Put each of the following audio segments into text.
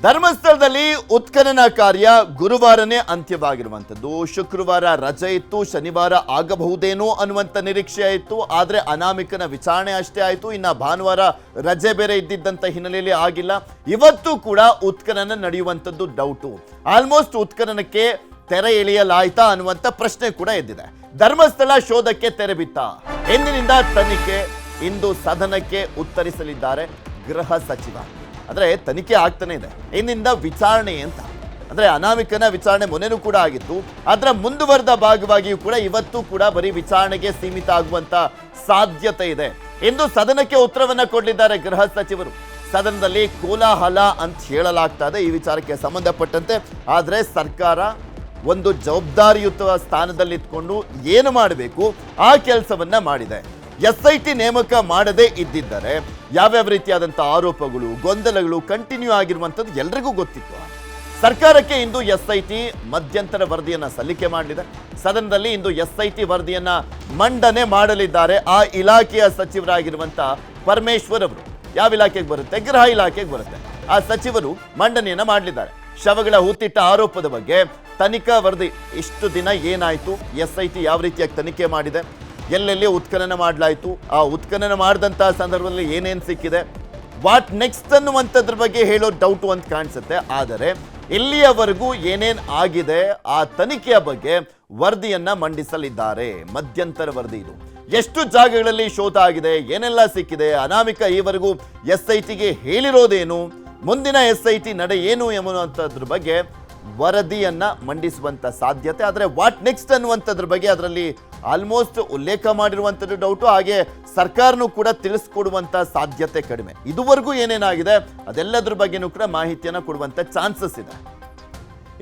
ಧರ್ಮಸ್ಥಳದಲ್ಲಿ ಉತ್ಖನನ ಕಾರ್ಯ ಗುರುವಾರನೇ ಅಂತ್ಯವಾಗಿರುವಂಥದ್ದು. ಶುಕ್ರವಾರ ರಜೆ ಇತ್ತು, ಶನಿವಾರ ಆಗಬಹುದೇನೋ ಅನ್ನುವಂಥ ನಿರೀಕ್ಷೆ ಇತ್ತು. ಆದರೆ ಅನಾಮಿಕನ ವಿಚಾರಣೆ ಅಷ್ಟೇ ಆಯಿತು. ಇನ್ನು ಭಾನುವಾರ ರಜೆ ಬೇರೆ ಇದ್ದಿದ್ದಂಥ ಹಿನ್ನೆಲೆಯಲ್ಲಿ ಆಗಿಲ್ಲ. ಇವತ್ತು ಕೂಡ ಉತ್ಖನನ ನಡೆಯುವಂಥದ್ದು ಡೌಟು. ಆಲ್ಮೋಸ್ಟ್ ಉತ್ಖನನಕ್ಕೆ ತೆರೆ ಎಳೆಯಲಾಯ್ತಾ ಅನ್ನುವಂಥ ಪ್ರಶ್ನೆ ಕೂಡ ಎದ್ದಿದೆ. ಧರ್ಮಸ್ಥಳ ಶೋಧಕ್ಕೆ ತೆರೆ ಬಿತ್ತ. ಎಂದಿನಿಂದ ತನಿಖೆ, ಇಂದು ಸದನಕ್ಕೆ ಉತ್ತರಿಸಲಿದ್ದಾರೆ ಗೃಹ ಸಚಿವ. ಅಂದ್ರೆ ತನಿಖೆ ಆಗ್ತಾನೆ ಇದೆ, ಇಂದಿಂದ ವಿಚಾರಣೆ ಅಂತ. ಅಂದ್ರೆ ಅನಾಮಿಕನ ವಿಚಾರಣೆ ಮೊನ್ನೆನೂ ಕೂಡ ಆಗಿತ್ತು. ಅದರ ಮುಂದುವರೆದ ಭಾಗವಾಗಿಯೂ ಕೂಡ ಇವತ್ತು ಕೂಡ ಬರೀ ವಿಚಾರಣೆಗೆ ಸೀಮಿತ ಆಗುವಂತ ಸಾಧ್ಯತೆ ಇದೆ. ಇಂದು ಸದನಕ್ಕೆ ಉತ್ತರವನ್ನ ಕೊಡಲಿದ್ದಾರೆ ಗೃಹ ಸಚಿವರು. ಸದನದಲ್ಲಿ ಕೋಲಾಹಲ ಅಂತ ಹೇಳಲಾಗ್ತಾ ಇದೆ ಈ ವಿಚಾರಕ್ಕೆ ಸಂಬಂಧಪಟ್ಟಂತೆ. ಆದರೆ ಸರ್ಕಾರ ಒಂದು ಜವಾಬ್ದಾರಿಯುತ ಸ್ಥಾನದಲ್ಲಿ ಇಟ್ಕೊಂಡು ಏನು ಮಾಡಬೇಕು ಆ ಕೆಲಸವನ್ನ ಮಾಡಿದೆ. SIT ನೇಮಕ ಮಾಡದೇ ಇದ್ದಿದ್ದರೆ ಯಾವ್ಯಾವ ರೀತಿಯಾದಂಥ ಆರೋಪಗಳು, ಗೊಂದಲಗಳು ಕಂಟಿನ್ಯೂ ಆಗಿರುವಂಥದ್ದು ಎಲ್ರಿಗೂ ಗೊತ್ತಿತ್ತು. ಸರ್ಕಾರಕ್ಕೆ ಇಂದು SIT ಮಧ್ಯಂತರ ವರದಿಯನ್ನ ಸಲ್ಲಿಕೆ ಮಾಡಲಿದೆ. ಸದನದಲ್ಲಿ ಇಂದು SIT ವರದಿಯನ್ನ ಮಂಡನೆ ಮಾಡಲಿದ್ದಾರೆ ಆ ಇಲಾಖೆಯ ಸಚಿವರಾಗಿರುವಂಥ ಪರಮೇಶ್ವರ್ ಅವರು. ಯಾವ ಇಲಾಖೆಗೆ ಬರುತ್ತೆ? ಗೃಹ ಇಲಾಖೆಗೆ ಬರುತ್ತೆ. ಆ ಸಚಿವರು ಮಂಡನೆಯನ್ನ ಮಾಡಲಿದ್ದಾರೆ. ಶವಗಳ ಹೂತಿಟ್ಟ ಆರೋಪದ ಬಗ್ಗೆ ತನಿಖಾ ವರದಿ, ಇಷ್ಟು ದಿನ ಏನಾಯಿತು, SIT ಯಾವ ರೀತಿಯಾಗಿ ತನಿಖೆ ಮಾಡಿದೆ, ಎಲ್ಲೆಲ್ಲಿ ಉತ್ಖನನ ಮಾಡಲಾಯಿತು, ಆ ಉತ್ಖನನ ಮಾಡಿದಂತಹ ಸಂದರ್ಭದಲ್ಲಿ ಏನೇನು ಸಿಕ್ಕಿದೆ, ವಾಟ್ ನೆಕ್ಸ್ಟ್ ಅನ್ನುವಂಥದ್ರ ಬಗ್ಗೆ ಹೇಳೋ ಡೌಟು ಅಂತ ಕಾಣಿಸುತ್ತೆ. ಆದರೆ ಇಲ್ಲಿಯವರೆಗೂ ಏನೇನು ಆಗಿದೆ ಆ ತನಿಖೆಯ ಬಗ್ಗೆ ವರದಿಯನ್ನ ಮಂಡಿಸಲಿದ್ದಾರೆ. ಮಧ್ಯಂತರ ವರದಿ ಇದು. ಎಷ್ಟು ಜಾಗಗಳಲ್ಲಿ ಶೋಧ ಆಗಿದೆ, ಏನೆಲ್ಲ ಸಿಕ್ಕಿದೆ, ಅನಾಮಿಕ ಈವರೆಗೂ SITಗೆ ಹೇಳಿರೋದೇನು, ಮುಂದಿನ SIT ನಡೆ ಏನು ಎಂಬುವಂಥದ್ರ ಬಗ್ಗೆ ವರದಿಯನ್ನ ಮಂಡಿಸುವಂತ ಸಾಧ್ಯತೆ. ಆದರೆ ವಾಟ್ ನೆಕ್ಸ್ಟ್ ಅನ್ನುವಂಥದ್ರ ಬಗ್ಗೆ ಅದರಲ್ಲಿ ಆಲ್ಮೋಸ್ಟ್ ಉಲ್ಲೇಖ ಮಾಡಿರುವಂಥದ್ದು ಡೌಟು. ಹಾಗೆ ಸರ್ಕಾರನೂ ಕೂಡ ತಿಳಿಸ್ಕೊಡುವಂತ ಸಾಧ್ಯತೆ ಕಡಿಮೆ. ಇದುವರೆಗೂ ಏನೇನಾಗಿದೆ ಅದೆಲ್ಲದ್ರ ಬಗ್ಗೆನೂ ಕೂಡ ಮಾಹಿತಿಯನ್ನ ಕೊಡುವಂತ ಚಾನ್ಸಸ್ ಇದೆ.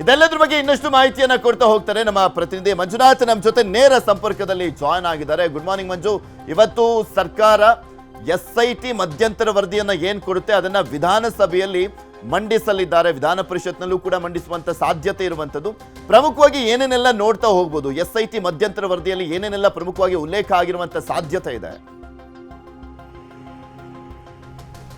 ಇದೆಲ್ಲದ್ರ ಬಗ್ಗೆ ಇನ್ನಷ್ಟು ಮಾಹಿತಿಯನ್ನ ಕೊಡ್ತಾ ಹೋಗ್ತಾರೆ ನಮ್ಮ ಪ್ರತಿನಿಧಿ ಮಂಜುನಾಥ್. ನಮ್ಮ ಜೊತೆ ನೇರ ಸಂಪರ್ಕದಲ್ಲಿ ಜಾಯ್ನ್ ಆಗಿದ್ದಾರೆ. ಗುಡ್ ಮಾರ್ನಿಂಗ್ ಮಂಜು. ಇವತ್ತು ಸರ್ಕಾರ SIT ಮಧ್ಯಂತರ ವರದಿಯನ್ನ ಏನ್ ಕೊಡುತ್ತೆ ಅದನ್ನ ವಿಧಾನಸಭೆಯಲ್ಲಿ ಮಂಡಿಸಲಿದ್ದಾರೆ. ವಿಧಾನ ಪರಿಷತ್ನಲ್ಲೂ ಕೂಡ ಮಂಡಿಸುವಂತ ಸಾಧ್ಯತೆ ಇರುವಂತದ್ದು. ಪ್ರಮುಖವಾಗಿ ಏನೇನೆಲ್ಲ ನೋಡ್ತಾ ಹೋಗ್ಬೋದು, SIT ಮಧ್ಯಂತರ ವರದಿಯಲ್ಲಿ ಏನೇನೆಲ್ಲ ಪ್ರಮುಖವಾಗಿ ಉಲ್ಲೇಖ ಆಗಿರುವಂತ ಸಾಧ್ಯತೆ ಇದೆ?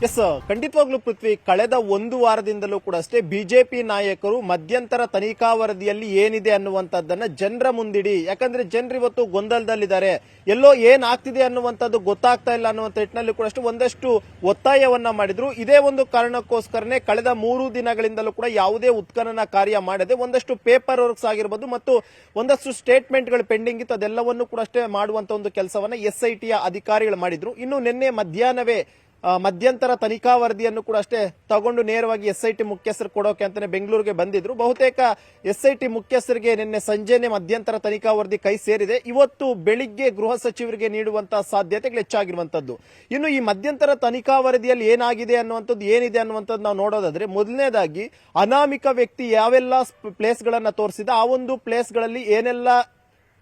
ಎಸ್, ಖಂಡಿತವಾಗ್ಲೂ ಪೃಥ್ವಿ, ಕಳೆದ ಒಂದು ವಾರದಿಂದಲೂ ಕೂಡ ಅಷ್ಟೇ ಬಿಜೆಪಿ ನಾಯಕರು ಮಧ್ಯಂತರ ತನಿಖಾ ವರದಿಯಲ್ಲಿ ಏನಿದೆ ಅನ್ನುವಂಥದ್ದನ್ನ ಜನರ ಮುಂದಿಡಿ. ಯಾಕಂದ್ರೆ ಜನರು ಇವತ್ತು ಗೊಂದಲದಲ್ಲಿದ್ದಾರೆ, ಎಲ್ಲೋ ಏನ್ ಆಗ್ತಿದೆ ಅನ್ನುವಂಥದ್ದು ಗೊತ್ತಾಗ್ತಾ ಇಲ್ಲ ಅನ್ನುವಂಥ ನಿಟ್ಟಿನಲ್ಲಿ ಕೂಡ ಅಷ್ಟು ಒಂದಷ್ಟು ಒತ್ತಾಯವನ್ನ ಮಾಡಿದ್ರು. ಇದೇ ಒಂದು ಕಾರಣಕ್ಕೋಸ್ಕರನೇ ಕಳೆದ 3 ದಿನಗಳಿಂದಲೂ ಕೂಡ ಯಾವುದೇ ಉತ್ಖನನ ಕಾರ್ಯ ಮಾಡದೆ ಒಂದಷ್ಟು ಪೇಪರ್ ವರ್ಕ್ಸ್ ಆಗಿರ್ಬೋದು ಮತ್ತು ಒಂದಷ್ಟು ಸ್ಟೇಟ್ಮೆಂಟ್ಗಳು ಪೆಂಡಿಂಗ್ ಇತ್ತು, ಅದೆಲ್ಲವನ್ನು ಕೂಡ ಅಷ್ಟೇ ಮಾಡುವಂತ ಒಂದು ಕೆಲಸವನ್ನ SITಯ ಅಧಿಕಾರಿಗಳು ಮಾಡಿದ್ರು. ಇನ್ನು ನಿನ್ನೆ ಮಧ್ಯಾಹ್ನವೇ ಮಧ್ಯಂತರ ತನಿಖಾ ವರದಿಯನ್ನು ಕೂಡ ಅಷ್ಟೇ ತಗೊಂಡು ನೇರವಾಗಿ SIT ಮುಖ್ಯಸ್ಥರು ಕೊಡೋಕೆ ಅಂತಾನೆ ಬೆಂಗಳೂರಿಗೆ ಬಂದಿದ್ರು. ಬಹುತೇಕ SIT ಮುಖ್ಯಸ್ಥರಿಗೆ ನಿನ್ನೆ ಸಂಜೆನೆ ಮಧ್ಯಂತರ ತನಿಖಾ ವರದಿ ಕೈ ಸೇರಿದೆ. ಇವತ್ತು ಬೆಳಿಗ್ಗೆ ಗೃಹ ಸಚಿವರಿಗೆ ನೀಡುವಂತಹ ಸಾಧ್ಯತೆಗಳು ಹೆಚ್ಚಾಗಿರುವಂತದ್ದು. ಇನ್ನು ಈ ಮಧ್ಯಂತರ ತನಿಖಾ ವರದಿಯಲ್ಲಿ ಏನಾಗಿದೆ ಅನ್ನುವಂಥದ್ದು, ಏನಿದೆ ಅನ್ನುವಂಥದ್ದು ನಾವು ನೋಡೋದಾದ್ರೆ, ಮೊದಲನೇದಾಗಿ ಅನಾಮಿಕ ವ್ಯಕ್ತಿ ಯಾವೆಲ್ಲ ಪ್ಲೇಸ್ ಗಳನ್ನ ತೋರಿಸಿದ, ಆ ಒಂದು ಪ್ಲೇಸ್ ಗಳಲ್ಲಿ ಏನೆಲ್ಲ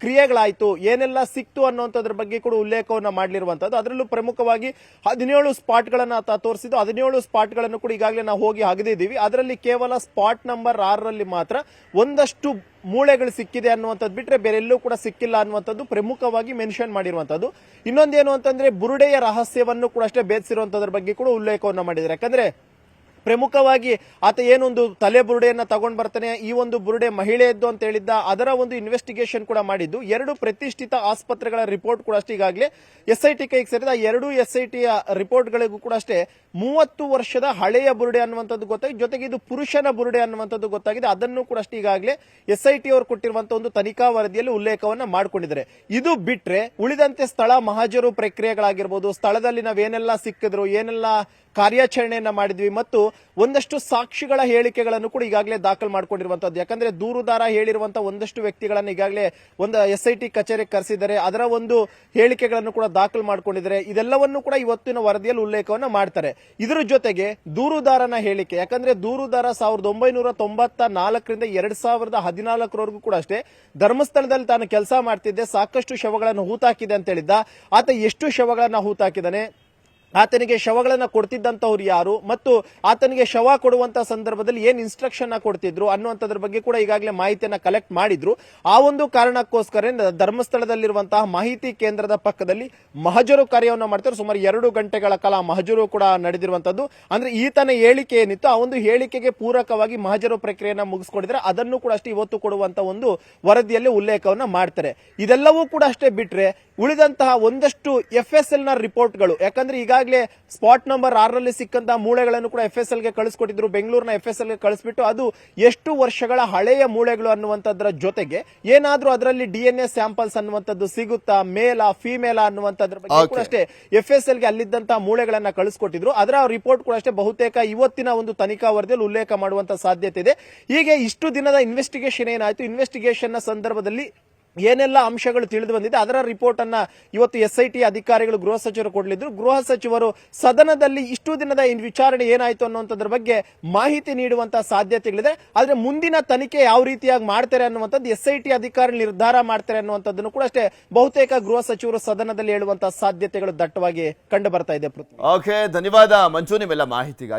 ಕ್ರಿಯೆಗಳಾಯ್ತು, ಏನೆಲ್ಲ ಸಿಕ್ತು ಅನ್ನುವಂಥದ್ರ ಬಗ್ಗೆ ಕೂಡ ಉಲ್ಲೇಖವನ್ನ ಮಾಡಲಿರುವಂತದ್ದು. ಅದರಲ್ಲೂ ಪ್ರಮುಖವಾಗಿ 17 ಸ್ಪಾಟ್ಗಳನ್ನ ತೋರಿಸಿದ್ದು. 17 ಸ್ಪಾಟ್ಗಳನ್ನು ಕೂಡ ಈಗಾಗಲೇ ನಾವು ಹೋಗಿ ಅಗೆದಿದ್ದೀವಿ. ಅದರಲ್ಲಿ ಕೇವಲ ಸ್ಪಾಟ್ ನಂಬರ್ 6ರಲ್ಲಿ ಮಾತ್ರ ಒಂದಷ್ಟು ಮೂಳೆಗಳು ಸಿಕ್ಕಿದೆ ಅನ್ನುವಂಥದ್ದು ಬಿಟ್ರೆ ಬೇರೆ ಎಲ್ಲೂ ಕೂಡ ಸಿಕ್ಕಿಲ್ಲ ಅನ್ನುವಂಥದ್ದು ಪ್ರಮುಖವಾಗಿ ಮೆನ್ಷನ್ ಮಾಡಿರುವಂತದ್ದು. ಇನ್ನೊಂದೇನು ಅಂತಂದ್ರೆ, ಬುರುಡೆಯ ರಹಸ್ಯವನ್ನು ಕೂಡ ಅಷ್ಟೇ ಭೇದಿಸಿರುವಂತದ್ರ ಬಗ್ಗೆ ಕೂಡ ಉಲ್ಲೇಖವನ್ನ ಮಾಡಿದ್ದಾರೆ. ಯಾಕಂದ್ರೆ ಪ್ರಮುಖವಾಗಿ ಆತ ಏನೊಂದು ತಲೆ ಬುರುಡೆಯನ್ನ ತಗೊಂಡ್ ಬರ್ತಾನೆ, ಈ ಒಂದು ಬುರುಡೆ ಮಹಿಳೆಯದ್ದು ಅಂತ ಹೇಳಿದ್ದ, ಅದರ ಒಂದು ಇನ್ವೆಸ್ಟಿಗೇಷನ್ ಕೂಡ ಮಾಡಿದ್ದು. 2 ಪ್ರತಿಷ್ಠಿತ ಆಸ್ಪತ್ರೆಗಳ ರಿಪೋರ್ಟ್ ಕೂಡ ಅಷ್ಟೇ ಈಗಾಗಲೇ SIT ಕೈಗೆ ಸೇರಿದ. 2 SITಯ ರಿಪೋರ್ಟ್ ಗಳಿಗೂ ಕೂಡ ಅಷ್ಟೇ 30 ವರ್ಷದ ಹಳೆಯ ಬುರುಡೆ ಅನ್ನುವಂಥದ್ದು ಗೊತ್ತಾಗಿದೆ. ಜೊತೆಗೆ ಇದು ಪುರುಷನ ಬುರುಡೆ ಅನ್ನುವಂಥದ್ದು ಗೊತ್ತಾಗಿದೆ. ಅದನ್ನು ಕೂಡ ಅಷ್ಟೇ ಈಗಾಗಲೇ SIT ಅವರು ಕೊಟ್ಟಿರುವಂತಹ ಒಂದು ತನಿಖಾ ವರದಿಯಲ್ಲಿ ಉಲ್ಲೇಖವನ್ನ ಮಾಡಿಕೊಂಡಿದ್ದಾರೆ. ಇದು ಬಿಟ್ರೆ ಉಳಿದಂತೆ ಸ್ಥಳ ಮಹಾಜರು ಪ್ರಕ್ರಿಯೆಗಳಾಗಿರ್ಬೋದು, ಸ್ಥಳದಲ್ಲಿ ನಾವೇನೆಲ್ಲ ಸಿಕ್ಕಿದ್ರು, ಏನೆಲ್ಲ ಕಾರ್ಯಾಚರಣೆಯನ್ನ ಮಾಡಿದ್ವಿ ಮತ್ತು ಒಂದಷ್ಟು ಸಾಕ್ಷಿಗಳ ಹೇಳಿಕೆಗಳನ್ನು ಕೂಡ ಈಗಾಗಲೇ ದಾಖಲು ಮಾಡಿಕೊಂಡಿರುವಂತದ್ದು. ಯಾಕಂದ್ರೆ ದೂರುದಾರ ಹೇಳಿರುವಂತಹ ಒಂದಷ್ಟು ವ್ಯಕ್ತಿಗಳನ್ನ ಈಗಾಗಲೇ ಒಂದು SIT ಕಚೇರಿಗೆ ಕರೆಸಿದ್ದಾರೆ, ಅದರ ಒಂದು ಹೇಳಿಕೆಗಳನ್ನು ಕೂಡ ದಾಖಲು ಮಾಡಿಕೊಂಡಿದ್ದಾರೆ. ಇದೆಲ್ಲವನ್ನು ಕೂಡ ಇವತ್ತಿನ ವರದಿಯಲ್ಲಿ ಉಲ್ಲೇಖವನ್ನ ಮಾಡ್ತಾರೆ. ಇದರ ಜೊತೆಗೆ ದೂರುದಾರನ ಹೇಳಿಕೆ, ಯಾಕಂದ್ರೆ ದೂರುದಾರ 1994ರಿಂದ 2014ರವರೆಗೂ ಕೂಡ ಅಷ್ಟೇ ಧರ್ಮಸ್ಥಳದಲ್ಲಿ ತಾನು ಕೆಲಸ ಮಾಡ್ತಿದ್ದೆ, ಸಾಕಷ್ಟು ಶವಗಳನ್ನು ಹೂತಾಕಿದೆ ಅಂತ ಹೇಳಿದ್ದ. ಆತ ಎಷ್ಟು ಶವಗಳನ್ನ ಹೂತಾಕಿದ್ದಾನೆ, ಆತನಿಗೆ ಶವಗಳನ್ನ ಕೊಡ್ತಿದ್ದಂತವ್ರು ಯಾರು ಮತ್ತು ಆತನಿಗೆ ಶವ ಕೊಡುವಂತ ಸಂದರ್ಭದಲ್ಲಿ ಏನ್ ಇನ್ಸ್ಟ್ರಕ್ಷನ್ ಕೊಡ್ತಿದ್ರು ಅನ್ನುವಂಥದ್ರ ಬಗ್ಗೆ ಕೂಡ ಈಗಾಗಲೇ ಮಾಹಿತಿಯನ್ನ ಕಲೆಕ್ಟ್ ಮಾಡಿದ್ರು. ಆ ಒಂದು ಕಾರಣಕ್ಕೋಸ್ಕರ ಧರ್ಮಸ್ಥಳದಲ್ಲಿರುವಂತಹ ಮಾಹಿತಿ ಕೇಂದ್ರದ ಪಕ್ಕದಲ್ಲಿ ಮಹಜರು ಕಾರ್ಯವನ್ನು ಮಾಡ್ತಾರೆ. ಸುಮಾರು 2 ಗಂಟೆಗಳ ಕಾಲ ಮಹಜರು ಕೂಡ ನಡೆದಿರುವಂತದ್ದು. ಅಂದ್ರೆ ಈತನ ಹೇಳಿಕೆ ಏನಿತ್ತು ಆ ಒಂದು ಹೇಳಿಕೆಗೆ ಪೂರಕವಾಗಿ ಮಹಜರು ಪ್ರಕ್ರಿಯೆಯನ್ನ ಮುಗಿಸ್ಕೊಂಡಿದ್ರೆ ಅದನ್ನು ಕೂಡ ಅಷ್ಟೇ ಇವತ್ತು ಕೊಡುವಂತ ಒಂದು ವರದಿಯಲ್ಲಿ ಉಲ್ಲೇಖವನ್ನ ಮಾಡ್ತಾರೆ. ಇದೆಲ್ಲವೂ ಕೂಡ ಅಷ್ಟೇ ಬಿಟ್ರೆ ಉಳಿದಂತಹ ಒಂದಷ್ಟು FSL ನ ರಿಪೋರ್ಟ್ಗಳು, ಯಾಕಂದ್ರೆ ಈಗಾಗಲೇ ಸ್ಪಾಟ್ ನಂಬರ್ 6ರಲ್ಲಿ ಸಿಕ್ಕಂತಹ ಮೂಳೆಗಳನ್ನು ಕೂಡ FSL ಗೆ ಕಳಿಸ್ಕೊಟ್ಟಿದ್ರು. ಬೆಂಗಳೂರಿನ FSL ಗೆ ಕಳಿಸ್ಬಿಟ್ಟು ಅದು ಎಷ್ಟು ವರ್ಷಗಳ ಹಳೆಯ ಮೂಳೆಗಳು ಅನ್ನುವಂಥದ್ರ ಜೊತೆಗೆ ಏನಾದ್ರೂ ಅದರಲ್ಲಿ DNA ಸ್ಯಾಂಪಲ್ಸ್ ಅನ್ನುವಂಥದ್ದು ಸಿಗುತ್ತಾ, ಮೇಲಾ ಫಿಮೇಲಾ ಅನ್ನುವಂಥದ್ರ ಬಗ್ಗೆ ಕೂಡ ಅಷ್ಟೇ FSL ಗೆ ಅಲ್ಲಿದ್ದಂತಹ ಮೂಳೆಗಳನ್ನ ಕಳಿಸ್ಕೊಟ್ಟಿದ್ರು. ಅದರ ರಿಪೋರ್ಟ್ ಕೂಡ ಅಷ್ಟೇ ಬಹುತೇಕ ಇವತ್ತಿನ ಒಂದು ತನಿಖಾ ವರದಿಯಲ್ಲಿ ಉಲ್ಲೇಖ ಮಾಡುವಂತ ಸಾಧ್ಯತೆ ಇದೆ. ಹೀಗೆ ಇಷ್ಟು ದಿನದ ಇನ್ವೆಸ್ಟಿಗೇಷನ್ ಏನಾಯ್ತು, ಇನ್ವೆಸ್ಟಿಗೇಷನ್ ನ ಸಂದರ್ಭದಲ್ಲಿ ಏನೆಲ್ಲ ಅಂಶಗಳು ತಿಳಿದು ಬಂದಿದೆ ಅದರ ರಿಪೋರ್ಟ್ ಅನ್ನ ಇವತ್ತು SIT ಅಧಿಕಾರಿಗಳು ಗೃಹ ಸಚಿವರು ಕೊಡಲಿದ್ರು. ಗೃಹ ಸಚಿವರು ಸದನದಲ್ಲಿ ಇಷ್ಟು ದಿನದ ವಿಚಾರಣೆ ಏನಾಯ್ತು ಅನ್ನುವಂಥದ್ರ ಬಗ್ಗೆ ಮಾಹಿತಿ ನೀಡುವಂತಹ ಸಾಧ್ಯತೆಗಳಿದೆ. ಆದ್ರೆ ಮುಂದಿನ ತನಿಖೆ ಯಾವ ರೀತಿಯಾಗಿ ಮಾಡ್ತಾರೆ ಅನ್ನುವಂಥದ್ದು SIT ಅಧಿಕಾರಿ ನಿರ್ಧಾರ ಮಾಡ್ತಾರೆ ಅನ್ನುವಂಥದ್ದನ್ನು ಕೂಡ ಅಷ್ಟೇ ಬಹುತೇಕ ಗೃಹ ಸಚಿವರು ಸದನದಲ್ಲಿ ಹೇಳುವಂತಹ ಸಾಧ್ಯತೆಗಳು ದಟ್ಟವಾಗಿ ಕಂಡು ಬರ್ತಾ ಇದೆ. ಓಕೆ, ಧನ್ಯವಾದ ಮಂಜು ನಿಮ್ಮೆಲ್ಲ ಮಾಹಿತಿಗಾಗಿ.